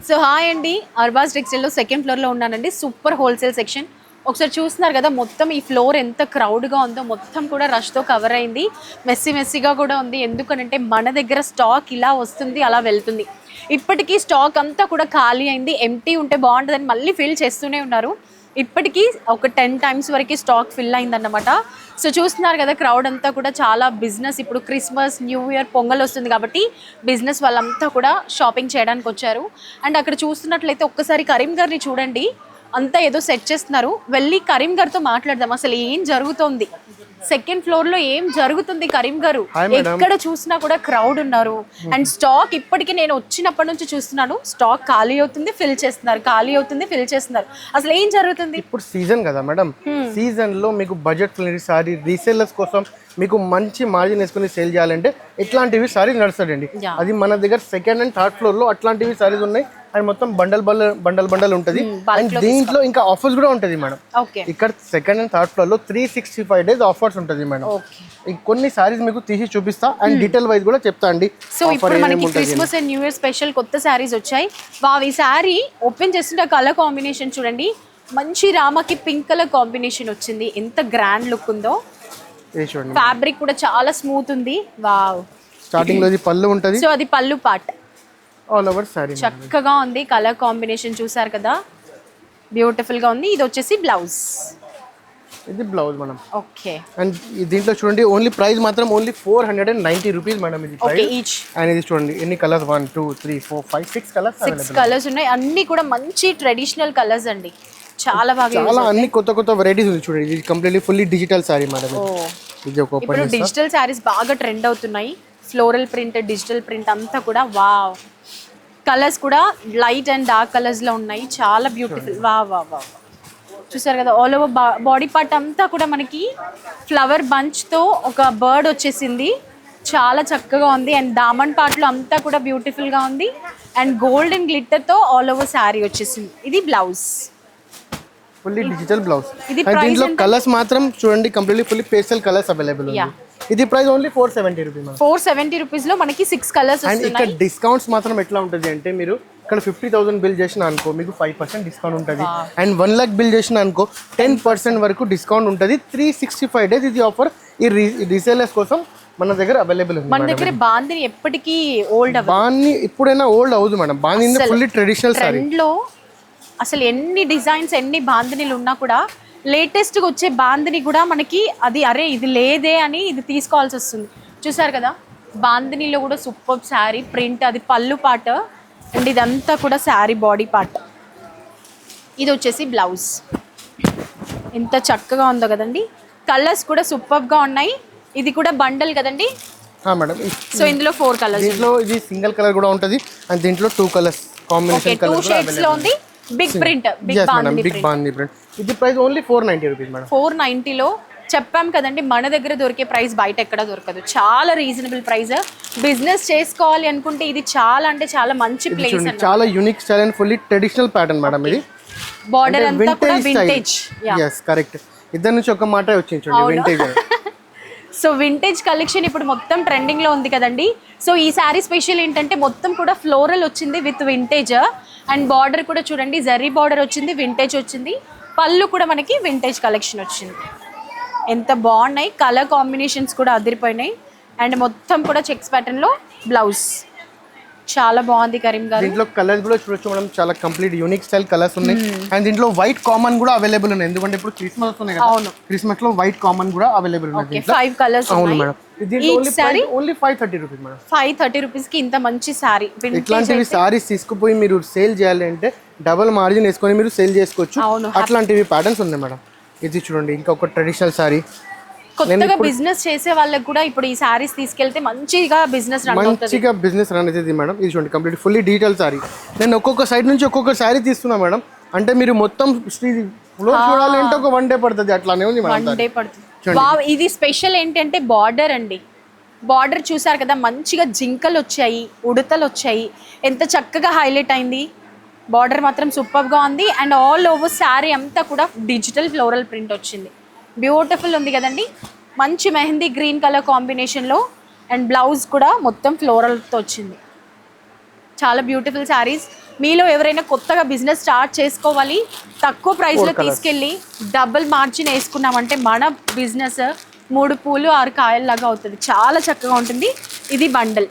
So hi అండి, Arbaz టెక్స్టైల్లో second ఫ్లోర్లో ఉన్నానండి. Super wholesale section. ఒకసారి చూస్తున్నారు కదా, మొత్తం ఈ ఫ్లోర్ ఎంత క్రౌడ్గా ఉందో, మొత్తం కూడా రష్తో కవర్ అయింది. మెస్సీగా కూడా ఉంది. ఎందుకనంటే మన దగ్గర స్టాక్ ఇలా వస్తుంది, అలా వెళ్తుంది. ఇప్పటికీ స్టాక్ అంతా కూడా ఖాళీ అయింది. ఎంటీ ఉంటే బాగుంటుందని మళ్ళీ ఫిల్ చేస్తూనే ఉన్నారు. ఇప్పటికీ ఒక 10 times వరకు స్టాక్ ఫిల్ అయిందన్నమాట. సో చూస్తున్నారు కదా, క్రౌడ్ అంతా కూడా చాలా బిజినెస్. ఇప్పుడు క్రిస్మస్, న్యూ ఇయర్, పొంగల్ వస్తుంది కాబట్టి బిజినెస్ వాళ్ళంతా కూడా షాపింగ్ చేయడానికి వచ్చారు. అండ్ అక్కడ చూస్తున్నట్లయితే ఒక్కసారి కరీంగర్ని చూడండి, అంతా ఏదో సెట్ చేస్తున్నారు. వెళ్ళి కరీంగర్తో మాట్లాడదాం, అసలు ఏం జరుగుతుంది, సెకండ్ ఫ్లోర్ లో ఏం జరుగుతుంది. కరీం గారు, ఎక్కడ చూసినా కూడా క్రౌడ్ ఉన్నారు. అండ్ స్టాక్ ఇప్పటికీ నేను వచ్చినప్పటి నుంచి చూస్తున్నాను, స్టాక్ ఖాళీ అవుతుంది, ఫిల్ చేస్తున్నారు, ఖాళీ అవుతుంది, ఫిల్ చేస్తున్నారు. అసలు ఏం జరుగుతుంది? ఇప్పుడు సీజన్ కదా మేడం, సీజన్ లో మీకు బడ్జెట్ ఫ్రెండ్లీ సారీ రీసేలర్స్ కోసం మీకు మంచి మార్జిన్ వేసుకుని సేల్ చేయాలంటే ఇట్లాంటివి సారీస్ నడుస్తాయండి. అది మన దగ్గర సెకండ్ అండ్ థర్డ్ ఫ్లోర్ లో అట్లాంటివి సారీస్ ఉన్నాయి. అండ్ మొత్తం బండల్ ఉంటుంది. అండ్ దీంట్లో ఇంకా ఆఫర్స్ కూడా ఉంటుంది మేడం. ఇక్కడ సెకండ్ అండ్ థర్డ్ ఫ్లోర్ లో 365 days ఆఫర్స్ ఉంటుంది మేడం. కొన్ని సారీస్ మీకు తీసి చూపిస్తా అండ్ డీటెయిల్ వైజ్ కూడా చెప్తా అండి. సో ఇప్పుడు మనకి Christmas and new year special కొత్త సారీస్ వచ్చాయి. ఈ సారీ ఓపెన్ చేస్తుంటే కలర్ కాంబినేషన్ చూడండి, మంచి రామకి పింక్ కలర్ కాంబినేషన్ వచ్చింది. ఎంత గ్రాండ్ లుక్ ఉందో. ఫ్యాబ్రిక్ కూడా చాలా స్మూత్ ఉంది. వావ్. స్టార్టింగ్ లో ఇది పళ్ళు ఉంటది. సో అది పళ్ళు పార్ట్. ఆల్ ఓవర్ సారీ చక్కగా ఉంది. కలర్ కాంబినేషన్ చూసారు కదా, బ్యూటిఫుల్ గా ఉంది. ఇది వచ్చేసి బ్లౌజ్. ఇది బ్లౌజ్ మేడం. ఓకే. అండ్ దీంట్లో చూడండి, ఓన్లీ ప్రైస్ మాత్రం ఓన్లీ 490 రూపీస్ మేడం. ఇది ప్రైస్. అండ్ ఇది చూడండి ఎన్ని కలర్స్, 1 2 3 4 5 6 కలర్స్. 6 కలర్స్ ఉన్నాయి. అన్ని కూడా మంచి ట్రెడిషనల్ కలర్స్ అండి. చాలా బాగా, చాలా అన్ని కొత్త వెరైటీస్ ఉంది చూడండి. ఇది completely fully digital sorry madam. ఇది ఒక ఓపెన్. ఇప్పుడు డిజిటల్ సారీస్ బాగా ట్రెండ్ అవుతున్నాయి. ఫ్లోరల్ ప్రింట్, డిజిటల్ ప్రింట్ అంతా కూడా వావ్. కలర్స్ కూడా లైట్ అండ్ డార్క్ కలర్స్ లో ఉన్నాయి. చాలా బ్యూటిఫుల్. వావ్. చూసారు కదా, ఆల్ ఓవర్ బాడీ పార్ట్ అంతా కూడా మనకి ఫ్లవర్ బంచ్ తో ఒక బర్డ్ వచ్చేసింది. చాలా చక్కగా ఉంది. అండ్ దామన్ పార్ట్ లో అంతా కూడా బ్యూటిఫుల్ గా ఉంది. అండ్ గోల్డెన్ గ్లిట్టర్ తో ఆల్ ఓవర్ శారీ వచ్చేసింది. ఇది blouse, fully digital blouse. And దీంట్లో కలర్స్ మాత్రం చూడండి, completely fully pastel colours available ఉంది. ఇది ప్రైస్ ఓన్లీ 470 రూపీస్. 470 రూపీస్ లో మనకి 6 కలర్స్ వస్తున్నాయి. అండ్ ఇక్కడ డిస్కౌంట్స్ మాత్రం ఎట్లా ఉంటుంది అంటే, మీరు ఇక్కడ 50,000 బిల్ చేసిన అనుకో మీకు 5% డిస్కౌంట్ ఉంటుంది. అండ్ 1 lakh బిల్ చేసిన అనుకో 10% వరకు డిస్కౌంట్ ఉంటుంది. 365 days ఇది ఆఫర్. ఈ రీసేలర్స్ కోసం మన దగ్గర అవైలబుల్ ఉంది. మన దగ్గర బాందిని ఎప్పటికీ ఓల్డ్ అవ్వదు. బాందిని ఇప్పుడైనా ఓల్డ్ అవ్వదు madam. Bandhani fully traditional sorry. Trend లో అసలు ఎన్ని డిజైన్స్, ఎన్ని బాందినీలు ఉన్నా కూడా లేటెస్ట్గా వచ్చే బాందిని కూడా మనకి అది అరే ఇది లేదే అని ఇది తీసుకోవాల్సి వస్తుంది. చూసారు కదా, బాందినీలో కూడా సూపర్ శారీ ప్రింట్. అది పళ్ళు పార్ట్. అండ్ ఇదంతా కూడా శారీ బాడీ పార్ట్. ఇది వచ్చేసి బ్లౌజ్. ఎంత చక్కగా ఉందో కదండి. కలర్స్ కూడా సూపర్గా ఉన్నాయి. ఇది కూడా బండల్ కదండి మేడం. సో ఇందులో 4 కలర్స్. దీంట్లో ఇది సింగిల్ కలర్ కూడా ఉంటుంది. అండ్ దీంట్లో 2 కలర్స్ కాంబినేషన్ కలర్ 2 షేడ్స్ లో ఉంది. Big print, big bandhani print. ఇది ప్రైస్ ఓన్లీ 490 రూపీస్ మేడం. 490 లో చెప్పాం కదండి, మన దగ్గర దొరికే ప్రైస్ బయట ఎక్కడ దొరకదు. చాలా రీజనబుల్ ప్రైస్. బిజినెస్ చేసుకోవాలి అనుకుంటే ఇది చాలా అంటే చాలా మంచి ప్లేస్. చాలా unique style and fully traditional pattern madam. ఇది బార్డర్ అంతా కూడా వింటేజ్. yes correct. ఇద్దరు నుంచి ఒక మాట వచ్చింది చూడండి, వింటేజ్. సో వింటేజ్ కలెక్షన్ ఇప్పుడు మొత్తం ట్రెండింగ్ లో ఉంది కదండి. సో ఈ శారీ స్పెషల్ ఏంటంటే మొత్తం కూడా ఫ్లోరల్ వచ్చింది విత్ వింటేజ్. అండ్ బార్డర్ కూడా చూడండి, జరీ బార్డర్ వచ్చింది, వింటేజ్ వచ్చింది. పళ్ళు కూడా మనకి వింటేజ్ కలెక్షన్ వచ్చింది. ఎంత బాగున్నాయి. కలర్ కాంబినేషన్స్ కూడా అదిరిపోయినాయి. అండ్ మొత్తం కూడా చెక్స్ ప్యాటర్న్ లో బ్లౌజ్. చాలా బాగుంది కరీం గారు. దీంట్లో కలర్స్ కూడా చూడొచ్చు మేడం, చాలా కంప్లీట్ యూనిక్ స్టైల్ కలర్స్ ఉన్నాయి. అండ్ దీంట్లో వైట్ కామన్ కూడా అవైలబుల్ ఉన్నాయి. ఎందుకంటే ఇప్పుడు క్రిస్మస్ వస్తున్నాయి కదా, క్రిస్మస్ లో వైట్ కామన్ కూడా అవైలబుల్ ఉన్నాయి. 5 కలర్స్. అవును madam. Only 530 rupees madam. 530 rupees కి ఇంత మంచి సారీ. ఇట్లాంటివి సారీస్ తీసుకుపోయి మీరు సేల్ చేయాలి అంటే డబుల్ మార్జిన్ వేసుకొని మీరు సేల్ చేసుకోవచ్చు. అట్లాంటివి ప్యాటర్న్స్ ఉన్నాయి మేడం. ఇది చూడండి, ఇంకొక ట్రెడిషనల్ సారీ. కొత్తగా బిజినెస్ చేసే వాళ్ళకి కూడా ఇప్పుడు ఈ సారీస్ తీసుకెళ్తే మంచిగా బిజినెస్ రన్ అవుతుంది మేడం. ఇది చూడండి, కంప్లీట్ ఫుల్లీ డీటెయిల్ సారీ. నేను ఒక్కొక్క సైడ్ నుంచి ఒక్కొక్క సారీ తీస్తున్నా మేడం. అంటే మీరు మొత్తం ఫ్లోర్ చూడాలంటే ఒక 1 day పడుతుంది. అట్లానే ఉంది మేడం. 1 day పడుతుంది. ఇది స్పెషల్ ఏంటంటే బార్డర్ అండి. బార్డర్ చూసారు కదా, మంచిగా జింకలు వచ్చాయి, ఉడతలు వచ్చాయి. ఎంత చక్కగా హైలైట్ అయింది. బార్డర్ మాత్రం సూపర్గా ఉంది. అండ్ ఆల్ ఓవర్ శారీ అంతా కూడా డిజిటల్ ఫ్లోరల్ ప్రింట్ వచ్చింది. బ్యూటిఫుల్ ఉంది కదండి. మంచి మెహందీ గ్రీన్ కలర్ కాంబినేషన్లో. అండ్ బ్లౌజ్ కూడా మొత్తం ఫ్లోరల్తో వచ్చింది. చాలా బ్యూటిఫుల్ శారీస్. మీలో ఎవరైనా కొత్తగా బిజినెస్ స్టార్ట్ చేసుకోవాలి, తక్కువ ప్రైస్లో తీసుకెళ్ళి డబుల్ మార్జిన్ వేసుకున్నామంటే మన బిజినెస్ 3 పూలు 6 కాయల్లాగా అవుతుంది. చాలా చక్కగా ఉంటుంది. ఇది బండల్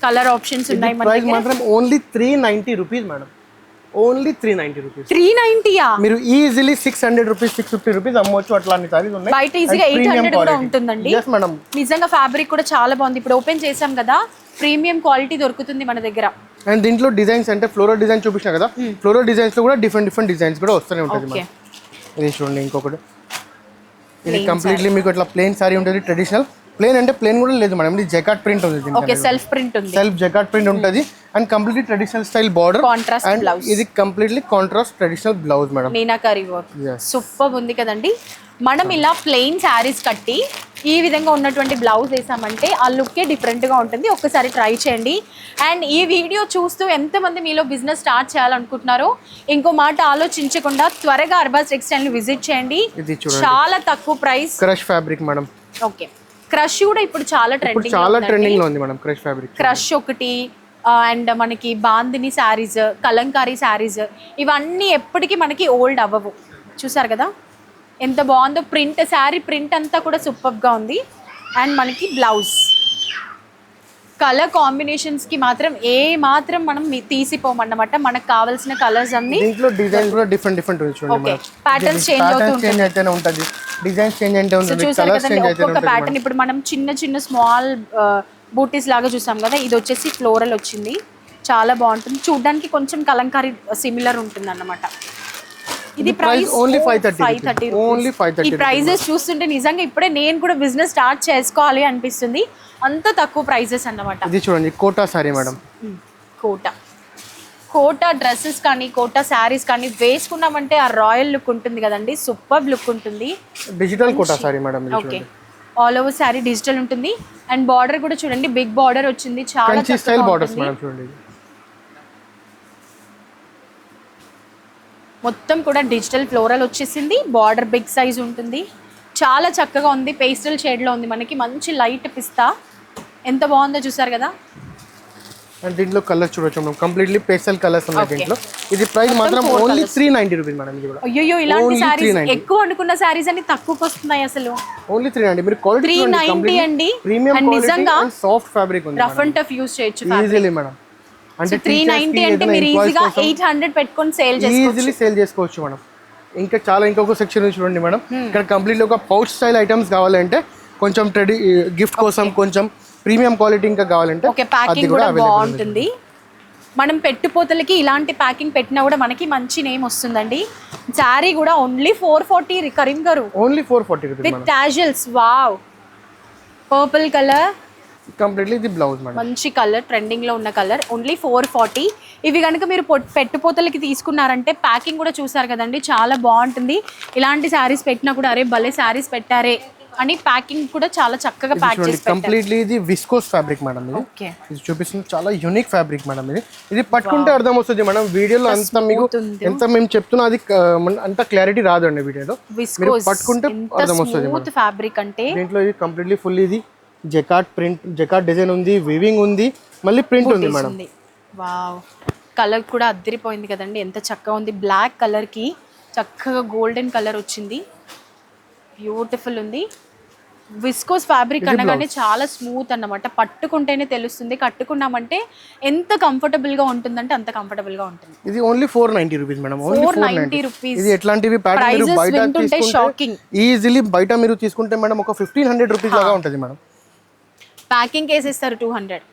కలర్ ఆప్షన్స్ ఉన్నాయి మన ప్రైస్ మాత్రం only 390 rupees madam. Only 390 rupees. 390యా? మీరు ఈజీలీ 600 రూపీస్ 650 రూపీస్ అమ్మవచ్చు. అట్లాంటి సారీస్ ఉన్నాయి. బయట ఈజీగా 800 కూడా ఉంటుందండి. yes madam. నిజంగా ఫ్యాబ్రిక్ కూడా చాలా బాగుంది. ఇప్పుడు ఓపెన్ చేసాం కదా, ప్రీమియం క్వాలిటీ దొరుకుతుంది మన దగ్గర. అండ్ దీంట్లో డిజైన్స్ అంటే ఫ్లోరల్ డిజైన్ చూపించిన కదా, ఫ్లోరల్ డిజైన్స్ లో కూడా డిఫరెంట్ డిజైన్స్ కూడా వస్తూనే ఉంటుంది మేడం. ఇది చూడండి ఇంకొకటి. ఇది కంప్లీట్లీ మీకు ఇట్లా ప్లెయిన్ సారీ ఉంటుంది. ట్రెడిషనల్ ప్లెయిన్ అంటే ప్లెయిన్ కూడా లేదు మేడం. ఇది జకాట్ ప్రింట్ ఉంది. ఓకే, సెల్ఫ్ ప్రింట్ ఉంది. సెల్ఫ్ జకాట్ ప్రింట్ ఉంటుంది and completely traditional style border, contrast blouse. ఇది completely contrast traditional blouse madam. Meenakari work super ఉంది కదండి. మనం ఇలా ప్లెయిన్ శారీస్ కట్టి ఈ విధంగా ఉన్నటువంటి బ్లౌజ్ వేసామంటే ఆ లుక్కే డిఫరెంట్గా ఉంటుంది. ఒక్కసారి ట్రై చేయండి. అండ్ ఈ వీడియో చూస్తూ ఎంతమంది మీలో బిజినెస్ స్టార్ట్ చేయాలనుకుంటున్నారో ఇంకో మాట ఆలోచించకుండా త్వరగా అర్బాస్ టెక్స్టైల్ ని విజిట్ చేయండి. చాలా తక్కువ price. Crush fabric madam. Okay, crush కూడా ఇప్పుడు చాలా ట్రెండింగ్ లో ఉంది మేడం. క్రష్ ఫ్యాబ్రిక్, క్రష్ ఒకటి అండ్ మనకి బాందిని శారీస్, కలంకారీ శారీస్, ఇవన్నీ ఎప్పటికీ మనకి ఓల్డ్ అవ్వవు. చూసారు కదా ఎంత బాగుందో ప్రింట్. శారీ ప్రింట్ అంతా కూడా సూపర్గా ఉంది. అండ్ మనకి బ్లౌజ్ కలర్ కాంబినేషన్స్ కి మాత్రం ఏ మాత్రం మనం తీసిపోమన్నమాట. మనకు కావాల్సిన కలర్స్ అన్ని. దీంట్లో డిజైన్ కూడా డిఫరెంట్ ఉంటుంది చూడండి. ఓకే, ప్యాటర్న్స్ చేంజ్ అవుతూ ఉంటుంది. డిజైన్స్ చేంజ్ అయితే ఉంటుంది. చూసారు కదండి ఒక్కొక్క ప్యాటర్న్. ఇప్పుడు మనం చిన్న స్మాల్ బూటీస్ లాగా చూసాం కదా, ఇది వచ్చేసి ఫ్లోరల్ వచ్చింది. చాలా బాగుంటుంది చూడడానికి. కొంచెం కలంకారీ సిమిలర్ ఉంటుంది అన్నమాట. ఇది ప్రైస్ ఓన్లీ 530. ఓన్లీ 530. ఈ ప్రైజెస్ చూస్తుంటే నిజంగా ఇప్పుడే నేను కూడా బిజినెస్ స్టార్ట్ చేసుకోవాలి అనిపిస్తుంది. అంత తక్కువ ప్రైజెస్ అన్నమాట. ఇది చూడండి కోటా సారీ మేడం. కోటా డ్రెస్సెస్ కానీ కోటా శారీస్ కానీ వేసుకున్నామంటే ఆ రాయల్ లుక్ ఉంటుంది కదండి. సూపర్ లుక్ ఉంటుంది. Digital Kota sari madam. Okay, all over sari digital ఉంటుంది. అండ్ బార్డర్ కూడా చూడండి బిగ్ బార్డర్ వచ్చింది. చాలా కంచి స్టైల్ బార్డర్స్ మేడం. చూడండి మొత్తం కూడా డిజిటల్ ఫ్లోరల్ వచ్చేసింది. బార్డర్ బిగ్ సైజ్ ఉంటుంది. చాలా చక్కగా ఉంది. పేస్టల్ షేడ్లో ఉంది మనకి. మంచి లైట్ పిస్తా. ఎంత బాగుందో చూసారు కదా. అండ్ దీంట్లో కలర్స్ చూడొచ్చు మనం. కంప్లీట్లీ పేస్టల్ కలర్స్ ఉన్నాయి దీంట్లో. ఇది ప్రైస్ మాత్రం ఓన్లీ 390 రూపీస్ మేడం. ఇది కూడా అయ్యో, ఇలాంటి సారీస్ ఎక్కువ అనుకున్న సారీస్ అన్ని తక్కువకి వస్తున్నాయి అసలు. ఓన్లీ 390. మీరు క్వాలిటీ 390 అండి. Premium quality and soft fabric ఉంది. రఫ్ అండ్ టఫ్ యూస్ చేయొచ్చు ఈజీలీ మేడం. అంటే 390 అంటే మీరు ఈజీగా 800 పెట్టుకొని సేల్ చేసుకోవచ్చు. ఈజీలీ సేల్ చేసుకోవచ్చు మేడం. ఇంకా చాలా ఇంకొక సెక్షన్ చూడండి మేడం. ఇక్కడ కంప్లీట్లీ ఒక పౌచ్ స్టైల్ ఐటమ్స్ కావాలంటే కొంచెం గిఫ్ట్ కోసం కొంచెం ప్రీమియం క్వాలిటీ ఇంకా కావాలంటే ఓకే, ప్యాకింగ్ కూడా బాగుంటుంది. మనం పెట్టుపోతలకి ఇలాంటి ప్యాకింగ్ పెట్టినా కూడా మనకి మంచి నేమ్ వస్తుందండి. శారీ కూడా ఓన్లీ 440 కరీం గారు. Only 440 rupees with tassels. Wow, purple colour. Completely ఇది బ్లౌజ్ మేడం. మంచి కలర్, ట్రెండింగ్ లో ఉన్న కలర్. ఓన్లీ 440. ఇవి కనుక మీరు పెట్టుపోతలకి తీసుకున్నారంటే ప్యాకింగ్ కూడా చూసారు కదండి, చాలా బాగుంటుంది. ఇలాంటి శారీస్ పెట్టినా కూడా అరే భలే శారీస్ పెట్టారే అని ప్యాకింగ్ కూడా చాలా చక్కగా ప్యాక్ చేసి పెట్టారు. కంప్లీట్లీ ఇది విస్కోస్ ఫ్యాబ్రిక్ మేడం. ఇది ఓకే, ఇది చూపిస్తుంది చాలా యూనిక్ ఫ్యాబ్రిక్ మేడం. ఇది పట్టుకుంటే అర్థం వస్తుంది మేడం. వీడియోలో అంత మీకు ఎంత మేము చెప్తున్నా అది అంత క్లారిటీ రాదండి వీడియోలో. మీరు పట్టుకుంటే అర్థం వస్తుంది. స్మూత్ ఫ్యాబ్రిక్ అంటే దీంట్లో ఇది కంప్లీట్లీ ఫుల్ ఇది జకాట్ ప్రింట్, జకాట్ డిజైన్ ఉంది, వీవింగ్ ఉంది, మళ్ళీ ప్రింట్ ఉంది మేడం. వావ్, కలర్ కూడా అద్దరిపోయింది కదండి. ఎంత చక్కగా ఉంది. బ్లాక్ కలర్ కి చక్కగా గోల్డెన్ కలర్ వచ్చింది. బ్యూటిఫుల్ ఉంది. విస్కోస్ ఫ్యాబ్రిక్ అనగానే చాలా స్మూత్ అన్నమాట. పట్టుకుంటేనే తెలుస్తుంది. కట్టుకున్నామంటే ఎంత కంఫర్టబుల్ గా ఉంటుందంటే అంత కంఫర్టబుల్ గా ఉంటుంది. ఇది only 490 rupees madam. Only 490 rupees. ఇది ఎట్లాంటివి ప్యాటర్న్ మీరు బయట తీసుకుంటే ఈజీలీ బయట మీరు తీసుకుంటే మేడం ఒక 1500 రూపీస్ లాగా ఉంటుంది మేడం. ప్యాకింగ్ కేసేస్తారు 200.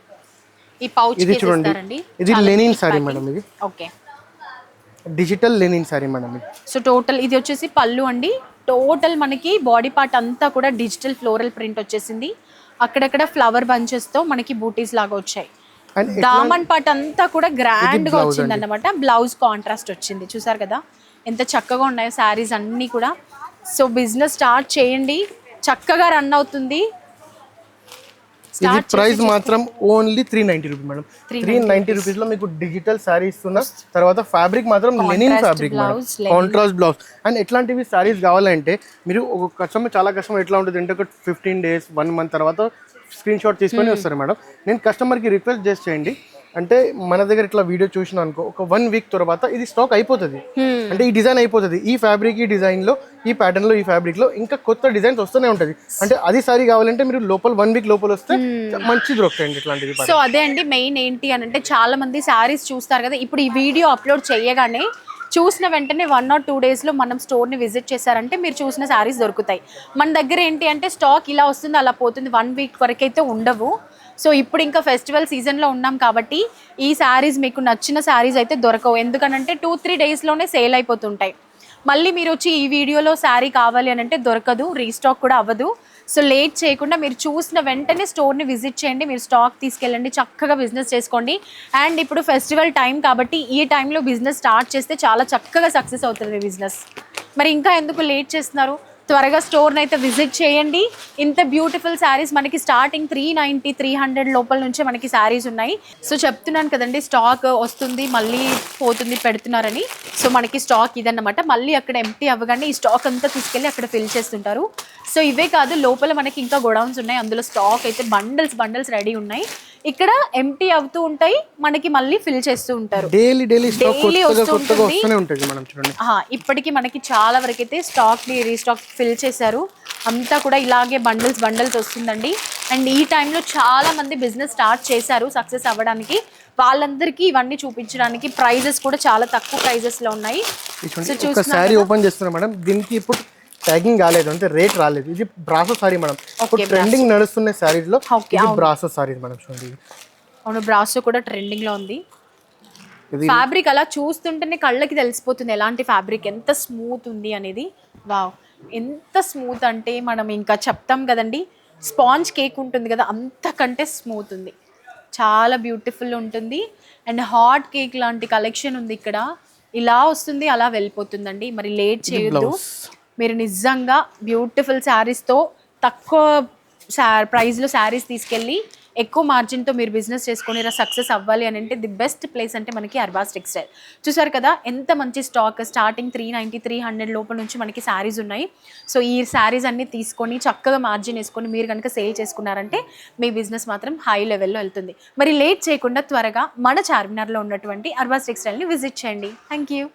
ఈ పౌచ్ కేసేస్తారండి. ఇది లెనిన్ సారీ మేడం. ఇది okay, digital Lenin sorry madam. So total ఇది వచ్చేసి పళ్ళు అండి. టోటల్ మనకి బాడీ పార్ట్ అంతా కూడా డిజిటల్ ఫ్లోరల్ ప్రింట్ వచ్చేసింది. అక్కడక్కడ ఫ్లవర్ బంచెస్ తో మనకి బూటీస్ లాగా వచ్చాయి. దామన్ పార్ట్ అంతా కూడా గ్రాండ్ గా వచ్చింది అన్నమాట. బ్లౌజ్ కాంట్రాస్ట్ వచ్చింది. చూసారు కదా ఎంత చక్కగా ఉన్నాయో శారీస్ అన్ని కూడా. సో బిజినెస్ స్టార్ట్ చేయండి, చక్కగా రన్ అవుతుంది. ఇది ప్రైస్ మాత్రం ఓన్లీ 390 రూపీస్ మేడం. 390 రూపీస్ లో మీకు డిజిటల్ సారీ ఇస్తున్నా. తర్వాత ఫ్యాబ్రిక్ మాత్రం linen fabric madam, contrast blouse. And ఎట్లాంటివి సారీస్ కావాలంటే మీరు ఒక కస్టమర్ చాలా కస్టమర్ ఎట్లా ఉంటుంది అంటే ఒక 15 days 1 month తర్వాత స్క్రీన్ షాట్ తీసుకొని వస్తారు మేడం. నేను కస్టమర్కి రిక్వెస్ట్ చేయండి అంటే మన దగ్గర ఇట్లా వీడియో చూసిన అనుకో ఒక 1 వీక్ తర్వాత ఇది స్టాక్ అయిపోతుంది. అంటే ఈ డిజైన్ అయిపోతుంది, ఈ ఫ్యాబ్రిక్ ఈ డిజైన్ లో ఈ ప్యాటర్న్ లో ఈ ఫ్యాబ్రిక్ లో ఇంకా కొత్త డిజైన్స్ వస్తూనే ఉంటది. అంటే అది సారీ కావాలంటే మీరు లోపల 1 వీక్ లోపల వస్తే మంచి దొరుకుతాయండి ఇట్లాంటివి. సో అదే అండి మెయిన్ ఏంటి అని అంటే చాలా మంది శారీస్ చూస్తారు కదా, ఇప్పుడు ఈ వీడియో అప్లోడ్ చేయగానే చూసిన వెంటనే 1 or 2 డేస్లో మనం స్టోర్ని విజిట్ చేశారంటే మీరు చూసిన శారీస్ దొరుకుతాయి. మన దగ్గర ఏంటి అంటే స్టాక్ ఇలా వస్తుంది అలా పోతుంది, 1 వీక్ వరకు అయితే ఉండవు. సో ఇప్పుడు ఇంకా ఫెస్టివల్ సీజన్లో ఉన్నాం కాబట్టి ఈ శారీస్ మీకు నచ్చిన శారీస్ అయితే దొరకవు, ఎందుకనంటే 2-3 డేస్లోనే సేల్ అయిపోతుంటాయి. మళ్ళీ మీరు వచ్చి ఈ వీడియోలో శారీ కావాలి అని అంటే దొరకదు, రీస్టాక్ కూడా అవ్వదు. సో లేట్ చేయకుండా మీరు చూసిన వెంటనే స్టోర్ని విజిట్ చేయండి, మీరు స్టాక్ తీసుకెళ్ళండి, చక్కగా బిజినెస్ చేసుకోండి. అండ్ ఇప్పుడు ఫెస్టివల్ టైం కాబట్టి ఈ టైంలో బిజినెస్ స్టార్ట్ చేస్తే చాలా చక్కగా సక్సెస్ అవుతుంది బిజినెస్. మరి ఇంకా ఎందుకు లేట్ చేస్తున్నారు, త్వరగా స్టోర్ని అయితే విజిట్ చేయండి. ఇంత బ్యూటిఫుల్ శారీస్ మనకి స్టార్టింగ్ 390-300 లోపల నుంచే మనకి శారీస్ ఉన్నాయి. సో చెప్తున్నాను కదండి స్టాక్ వస్తుంది మళ్ళీ పోతుంది పెడుతున్నారని. సో మనకి స్టాక్ ఇదన్నమాట, మళ్ళీ అక్కడ ఎంటీ అవ్వగానే ఈ స్టాక్ అంతా తీసుకెళ్ళి అక్కడ ఫిల్ చేస్తుంటారు. సో ఇవే కాదు లోపల మనకి ఇంకా గోడౌన్స్ ఉన్నాయి, అందులో స్టాక్ అయితే బండల్స్ రెడీ ఉన్నాయి. ఇక్కడ ఎంటీ అవుతూ ఉంటాయి, మనకి మళ్ళీ ఫిల్ చేస్తూ ఉంటారు. డైలీ వస్తూనే ఉంటుంది. మనం చూడండి ఇప్పటికి మనకి చాలా వరకు అయితే స్టాక్ ని రీస్టాక్ ఫిల్ చేశారు, అంతా కూడా ఇలాగే బండల్స్ వస్తుందండి. అండ్ ఈ టైంలో చాలా మంది బిజినెస్ స్టార్ట్ చేశారు సక్సెస్ అవ్వడానికి, వాళ్ళందరికీ ఇవన్నీ చూపించడానికి. ప్రైజెస్ కూడా చాలా తక్కువ ప్రైజెస్ లో ఉన్నాయి. ఒక సారీ ఓపెన్ చేస్తున్నాం మేడం, దీనికి ఇప్పుడు ట్యాగింగ్ కాలేదు అంటే రేట్ రాలేదు. ఇది బ్రాసో సారీ మేడం, ఇప్పుడు ట్రెండింగ్ నడుస్తున్న సారీస్ లో ఇది బ్రాసో సారీస్ మేడం. చూడండి అవును, బ్రాసో కూడా ట్రెండింగ్ లో ఉంది. ఫ్యాబ్రిక్ అలా చూస్తుంటేనే కళ్ళకి తెలిసిపోతుంది ఎలాంటి ఫ్యాబ్రిక్, ఎంత స్మూత్ ఉంది అనేది. వావ్, ఎంత స్మూత్ అంటే మనం ఇంకా చెప్తాం కదండి, స్పాంజ్ కేక్ ఉంటుంది కదా అంతకంటే స్మూత్ ఉంది, చాలా బ్యూటిఫుల్ ఉంటుంది. అండ్ హాట్ కేక్ లాంటి కలెక్షన్ ఉంది ఇక్కడ, ఇలా వస్తుంది అలా వెళ్ళిపోతుందండి. మరి లేట్ చేయొద్దు, మీరు నిజంగా బ్యూటిఫుల్ శారీస్తో తక్కువ ప్రైస్లో శారీస్ తీసుకెళ్ళి ఎక్కువ మార్జిన్తో మీరు బిజినెస్ చేసుకొని సక్సెస్ అవ్వాలి అని అంటే ది బెస్ట్ ప్లేస్ అంటే మనకి అర్బాస్ టెక్స్టైల్. చూసారు కదా ఎంత మంచి స్టాక్, స్టార్టింగ్ 390-300 లోపల నుంచి మనకి శారీస్ ఉన్నాయి. సో ఈ శారీస్ అన్ని తీసుకొని చక్కగా మార్జిన్ వేసుకొని మీరు కనుక సేల్ చేసుకున్నారంటే మీ బిజినెస్ మాత్రం హై లెవెల్లో వెళ్తుంది. మరి లేట్ చేయకుండా త్వరగా మన చార్మినార్లో ఉన్నటువంటి అర్బాస్ టెక్స్టైల్ని విజిట్ చేయండి. Thank you.